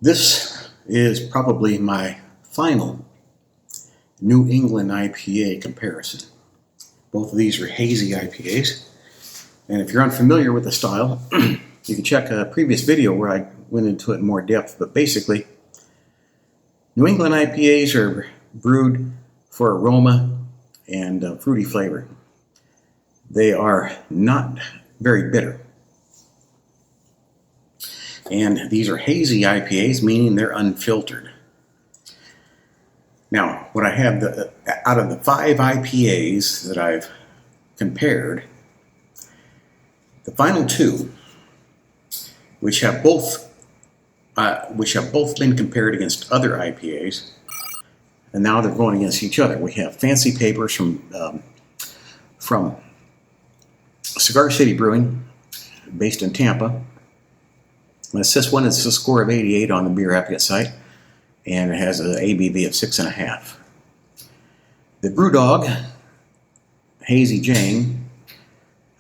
This is probably my final New England IPA comparison. Both of these are hazy IPAs. And if you're unfamiliar with the style, you can check a previous video where I went into it in more depth. But basically, New England IPAs are brewed for aroma and fruity flavor. They are not very bitter. And these are hazy IPAs, meaning they're unfiltered. Now, what I have, out of the 5 IPAs that I've compared, the final 2, which have both been compared against other IPAs, and now they're going against each other. We have Fancy Papers from Cigar City Brewing, based in Tampa. This one is a score of 88 on the beer applicant site, and it has an ABV of 6.5. The BrewDog Hazy Jane,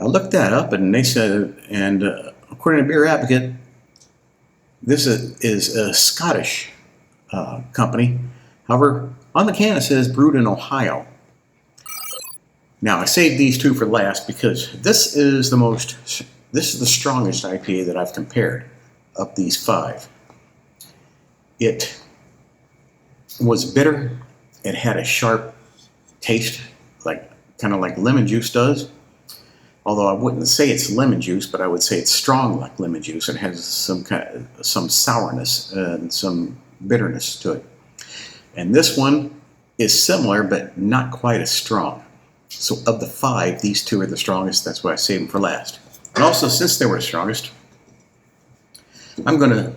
I looked that up, and they said, and according to Beer Advocate, this is a Scottish company. However, on the can it says brewed in Ohio. Now, I saved these 2 for last because this is the strongest IPA that I've compared of these 5. It was bitter. It had a sharp taste, kind of like lemon juice does. Although I wouldn't say it's lemon juice, but I would say it's strong like lemon juice. It has some sourness and some bitterness to it. And this one is similar, but not quite as strong. So of the 5, these 2 are the strongest. That's why I saved them for last. And also, since they were the strongest, I'm gonna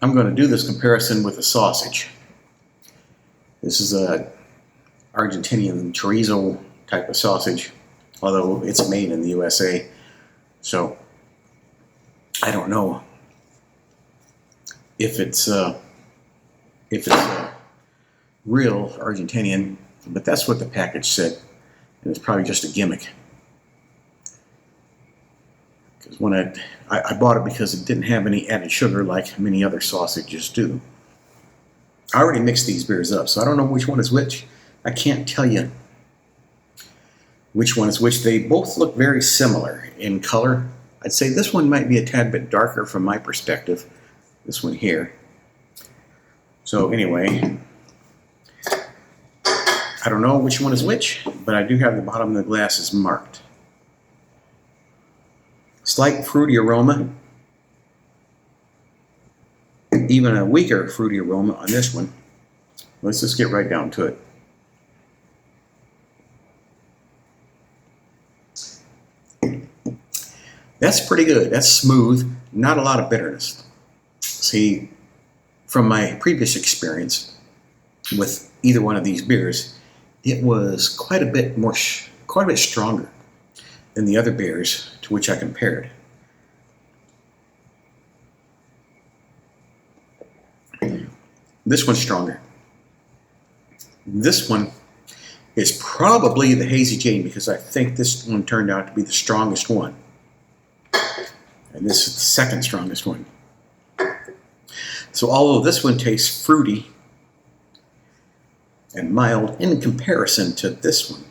do this comparison with a sausage. This is a Argentinian chorizo type of sausage, although it's made in the USA. So I don't know if it's real Argentinian, but that's what the package said, and it's probably just a gimmick. Because when I bought it because it didn't have any added sugar like many other sausages do. I already mixed these beers up, so I don't know which one is which. I can't tell you which one is which. They both look very similar in color. I'd say this one might be a tad bit darker from my perspective, this one here. So anyway, I don't know which one is which, but I do have the bottom of the glasses marked. Slight fruity aroma, even a weaker fruity aroma on this one. Let's just get right down to it. That's pretty good. That's smooth. Not a lot of bitterness. See, from my previous experience with either one of these beers, it was quite a bit stronger than the other beers to which I compared. This one's stronger. This one is probably the Hazy Jane because I think this one turned out to be the strongest one. And this is the second strongest one. So although this one tastes fruity and mild in comparison to this one,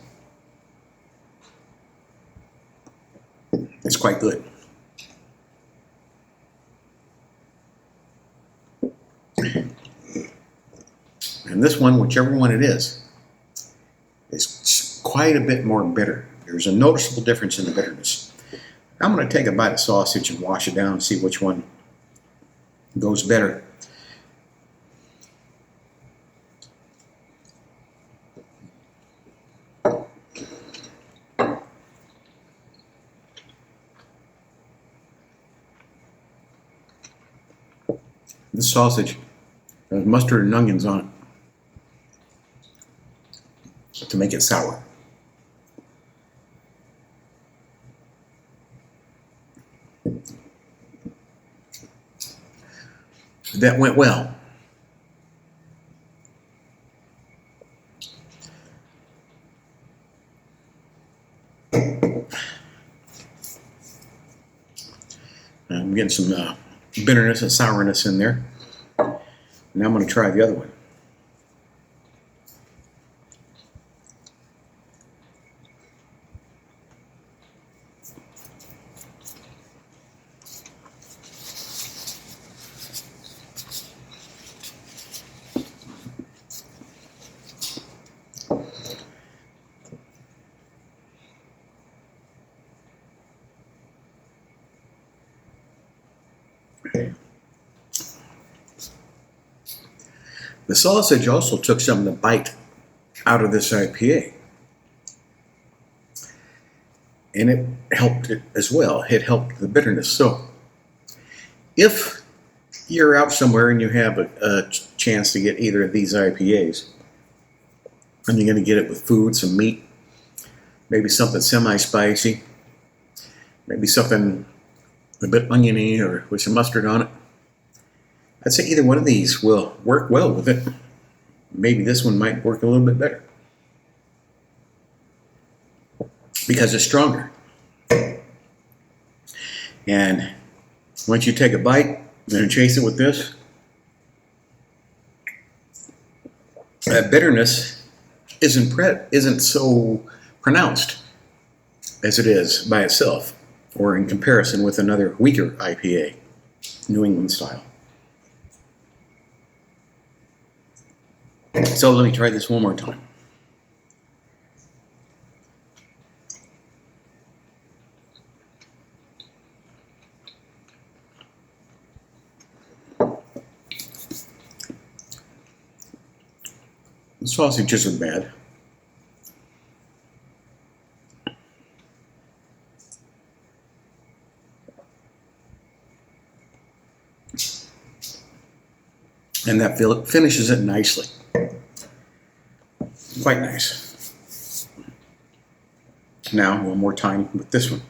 it's quite good. And this one, whichever one it is quite a bit more bitter. There's a noticeable difference in the bitterness. I'm going to take a bite of sausage and wash it down and see which one goes better. This sausage has mustard and onions on it to make it sour. That went well. I'm getting some bitterness and sourness in there. Now I'm going to try the other one. The sausage also took some of the bite out of this IPA. And it helped it as well. It helped the bitterness. So if you're out somewhere and you have a chance to get either of these IPAs, and you're going to get it with food, some meat, maybe something semi-spicy, maybe something a bit oniony or with some mustard on it, I'd say either one of these will work well with it. Maybe this one might work a little bit better because it's stronger. And once you take a bite and chase it with this, that bitterness isn't so pronounced as it is by itself or in comparison with another weaker IPA, New England style. So let me try this one more time. The sausage isn't bad. And that finishes it nicely. Quite nice. Now, one more time with this one.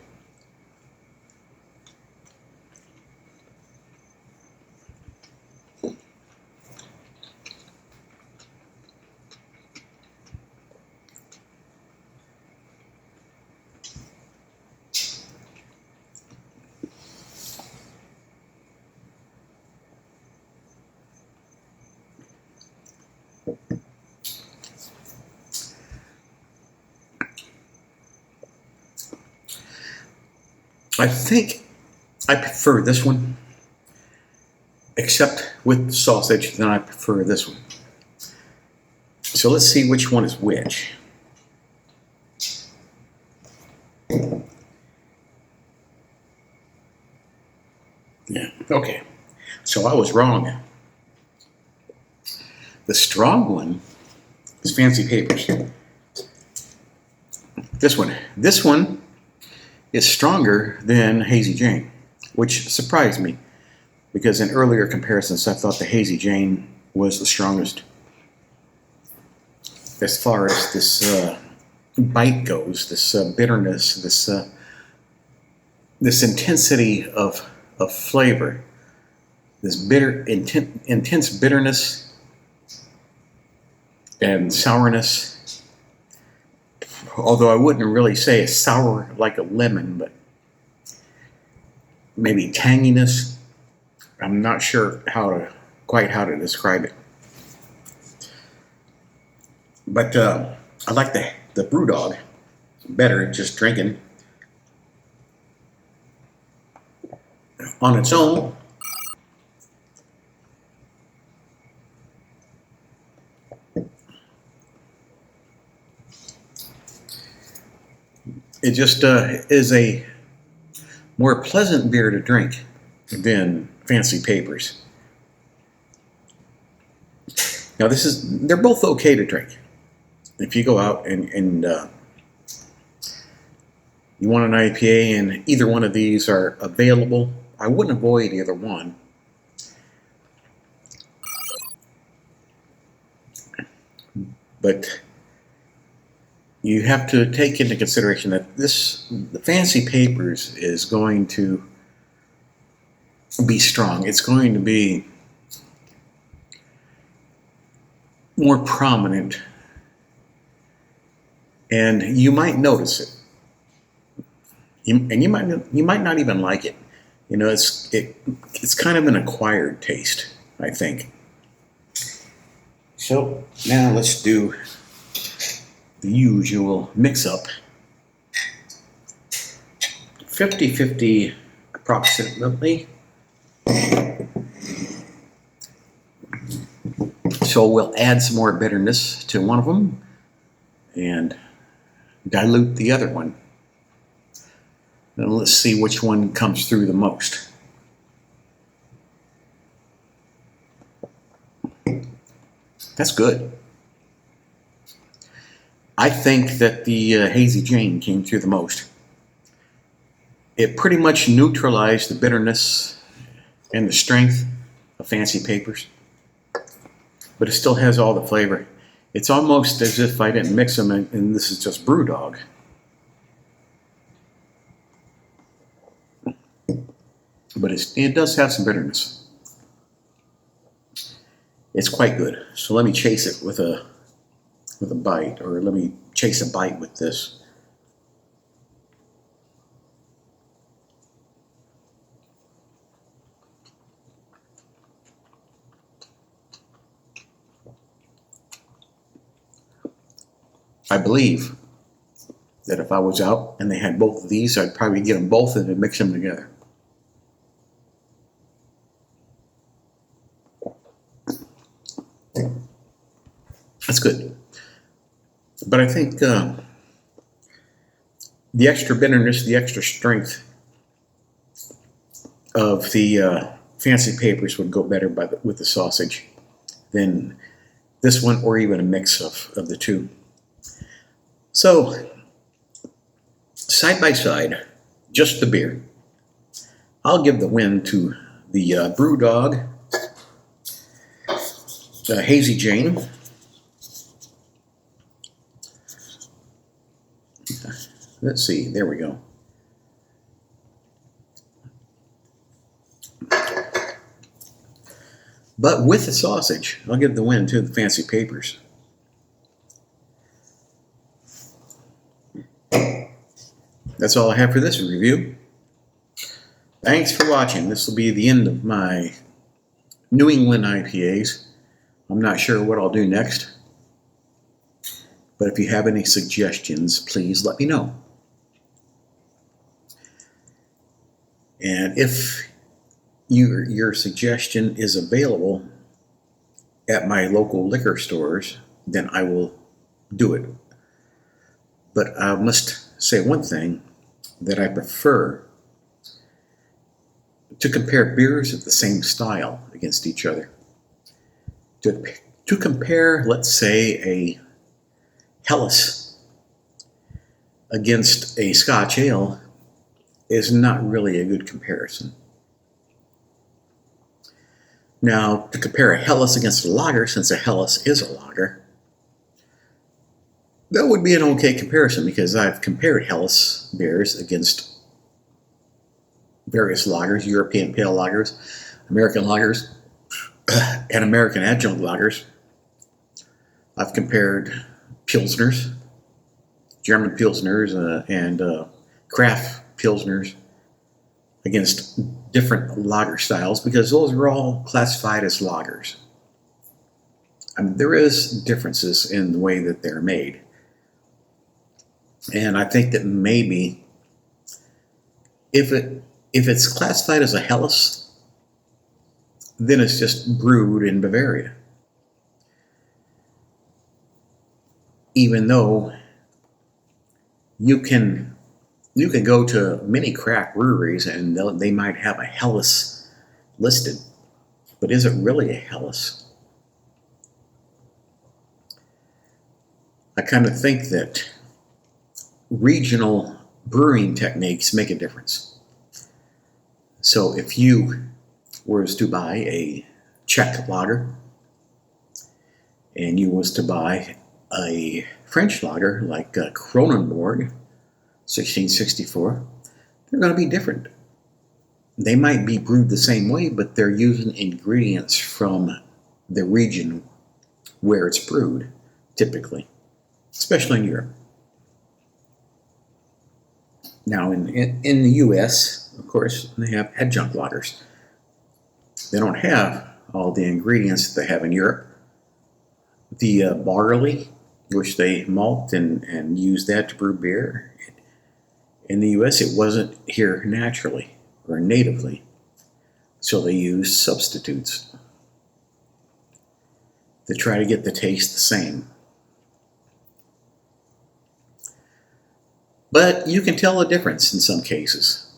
I think I prefer this one, except with sausage, then I prefer this one. So let's see which one is which. Yeah, okay. So I was wrong. The strong one is Fancy Papers. This one is stronger than Hazy Jane, which surprised me because in earlier comparisons I thought the Hazy Jane was the strongest as far as this bite goes, this bitterness, this intensity of flavor, this intense bitterness and sourness. Although I wouldn't really say it's sour like a lemon, but maybe tanginess. I'm not sure quite how to describe it. But I like the BrewDog better, just drinking on its own. It just is a more pleasant beer to drink than Fancy Papers. Now they're both okay to drink. If you go out and you want an IPA and either one of these are available, I wouldn't avoid either one. But you have to take into consideration that the Fancy Papers is going to be strong. It's going to be more prominent, and you might notice it. You might not even like it. You know, it's kind of an acquired taste, I think. So now let's do the usual mix-up. 50-50 approximately. So we'll add some more bitterness to one of them and dilute the other one. And let's see which one comes through the most. That's good. I think that the Hazy Jane came through the most. It pretty much neutralized the bitterness and the strength of Fancy Papers, but it still has all the flavor. It's almost as if I didn't mix them and this is just BrewDog. But it does have some bitterness. It's quite good. So let me chase it with a bite, or let me chase a bite with this. I believe that if I was out and they had both of these, I'd probably get them both and mix them together. That's good. But I think the extra bitterness, the extra strength of the Fancy Papers would go better with the sausage than this one, or even a mix of the two. So, side by side, just the beer. I'll give the win to the BrewDog Hazy Jane. Let's see, there we go. But with the sausage, I'll give the win to the Fancy Papers. That's all I have for this review. Thanks for watching. This will be the end of my New England IPAs. I'm not sure what I'll do next, but if you have any suggestions, please let me know. And if your suggestion is available at my local liquor stores, then I will do it. But I must say one thing, that I prefer to compare beers of the same style against each other. To compare, let's say, a Helles against a Scotch ale is not really a good comparison. Now, to compare a Helles against a lager, since a Helles is a lager, that would be an okay comparison, because I've compared Helles beers against various lagers, European pale lagers, American lagers, and American adjunct lagers. I've compared Pilsners, German Pilsners, and craft Pilsners against different lager styles, because those are all classified as lagers. I mean, there is differences in the way that they're made. And I think that maybe if it's classified as a Helles, then it's just brewed in Bavaria. Even though you can go to many craft breweries and they might have a Helles listed, but is it really a Helles? I kind of think that regional brewing techniques make a difference. So if you were to buy a Czech lager and you was to buy a French lager like Kronenbourg 1664, they're going to be different. They might be brewed the same way, but they're using ingredients from the region where it's brewed, typically, especially in Europe. Now, in the U.S., of course, they have adjunct lagers. They don't have all the ingredients that they have in Europe, the barley, which they malt and use that to brew beer. In the U.S., it wasn't here naturally or natively, so they used substitutes to try to get the taste the same. But you can tell a difference in some cases.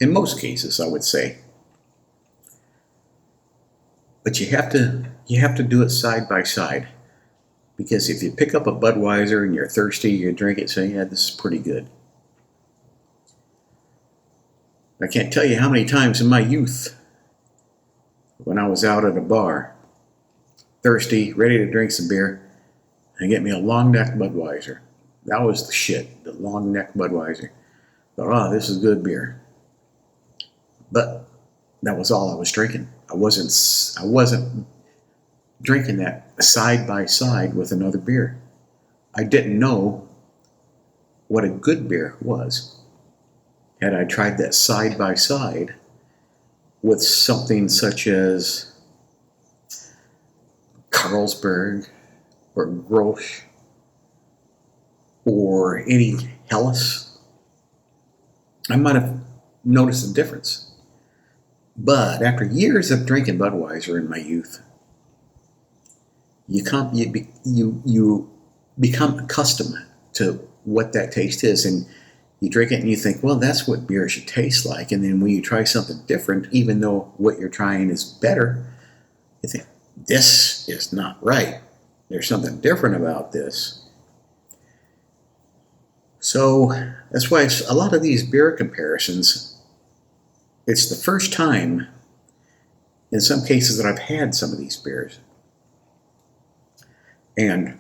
In most cases, I would say. But you have to do it side by side. Because if you pick up a Budweiser and you're thirsty, you drink it, say, yeah, this is pretty good. I can't tell you how many times in my youth, when I was out at a bar, thirsty, ready to drink some beer, and get me a long neck Budweiser. That was the shit, the long neck Budweiser. Thought, oh, this is good beer. But that was all I was drinking. I wasn't drinking that side by side with another beer. I didn't know what a good beer was. Had I tried that side by side with something such as Carlsberg or Grolsch or any Helles, I might have noticed a difference. But after years of drinking Budweiser in my youth, you become accustomed to what that taste is, and you drink it and you think, well, that's what beer should taste like. And then when you try something different, even though what you're trying is better, you think, this is not right. There's something different about this. So that's why a lot of these beer comparisons, it's the first time in some cases that I've had some of these beers. And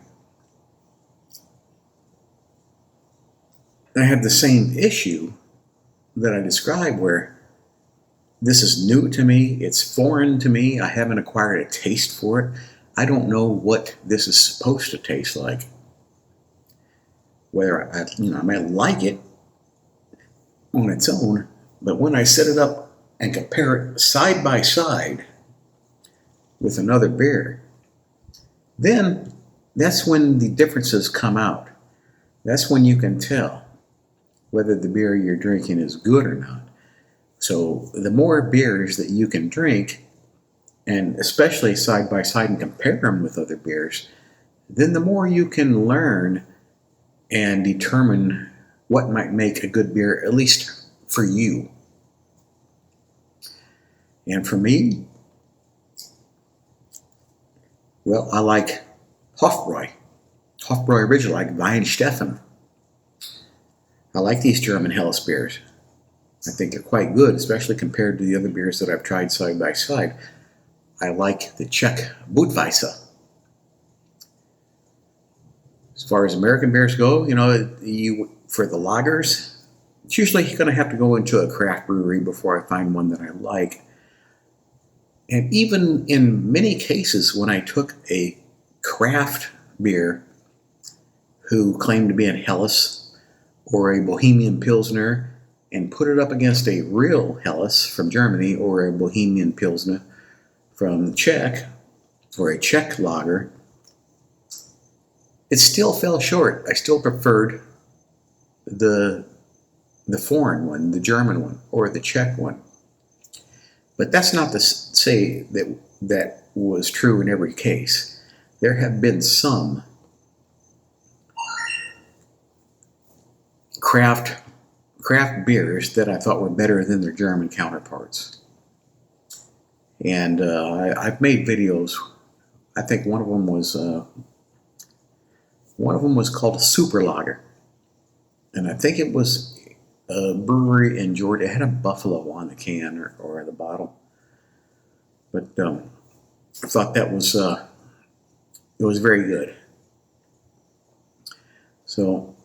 I have the same issue that I described where this is new to me, it's foreign to me, I haven't acquired a taste for it. I don't know what this is supposed to taste like. Whether I might like it on its own, but when I set it up and compare it side by side with another beer, then that's when the differences come out. That's when you can tell whether the beer you're drinking is good or not. So the more beers that you can drink, and especially side by side and compare them with other beers, then the more you can learn and determine what might make a good beer, at least for you. And for me, well, I like Hofbräu original, like Weihenstephan. I like these German Helles beers. I think they're quite good, especially compared to the other beers that I've tried side by side. I like the Czech Budweiser. As far as American beers go, for the lagers, it's usually going to have to go into a craft brewery before I find one that I like. And even in many cases, when I took a craft beer who claimed to be a Helles or a Bohemian Pilsner and put it up against a real Helles from Germany or a Bohemian Pilsner from Czech or a Czech lager, it still fell short. I still preferred the foreign one, the German one, or the Czech one. But that's not to say that was true in every case. There have been some craft beers that I thought were better than their German counterparts. And I've made videos. I think one of them was called a Super Lager, and I think it was a brewery in Georgia. It had a buffalo on the can or the bottle, but I thought that was it was very good. So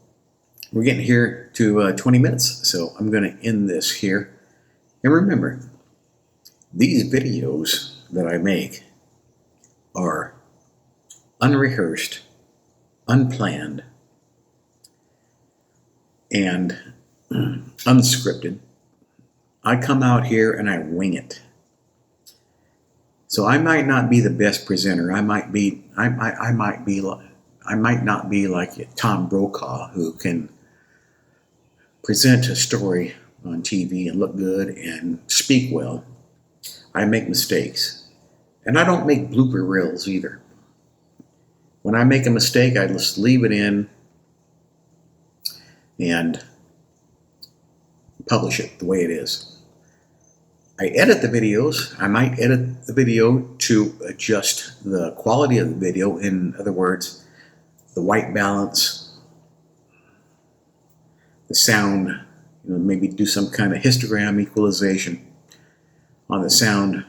we're getting here to 20 minutes, so I'm going to end this here. And remember, these videos that I make are unrehearsed, unplanned, and unscripted. I come out here and I wing it. So I might not be the best presenter. I might not be like Tom Brokaw, who can present a story on TV and look good and speak well. I make mistakes. And I don't make blooper reels either. When I make a mistake, I just leave it in and publish it the way it is. I edit the videos. I might edit the video to adjust the quality of the video. In other words, the white balance, the sound, maybe do some kind of histogram equalization on the sound.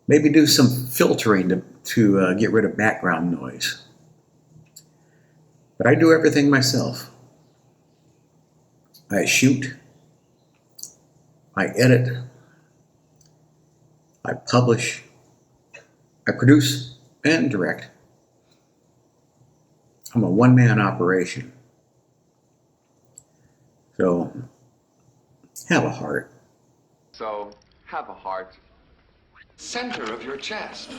Maybe do some filtering to get rid of background noise. But I do everything myself. I shoot, I edit, I publish, I produce, and direct. I'm a one-man operation. So, have a heart. So, have a heart. Center of your chest.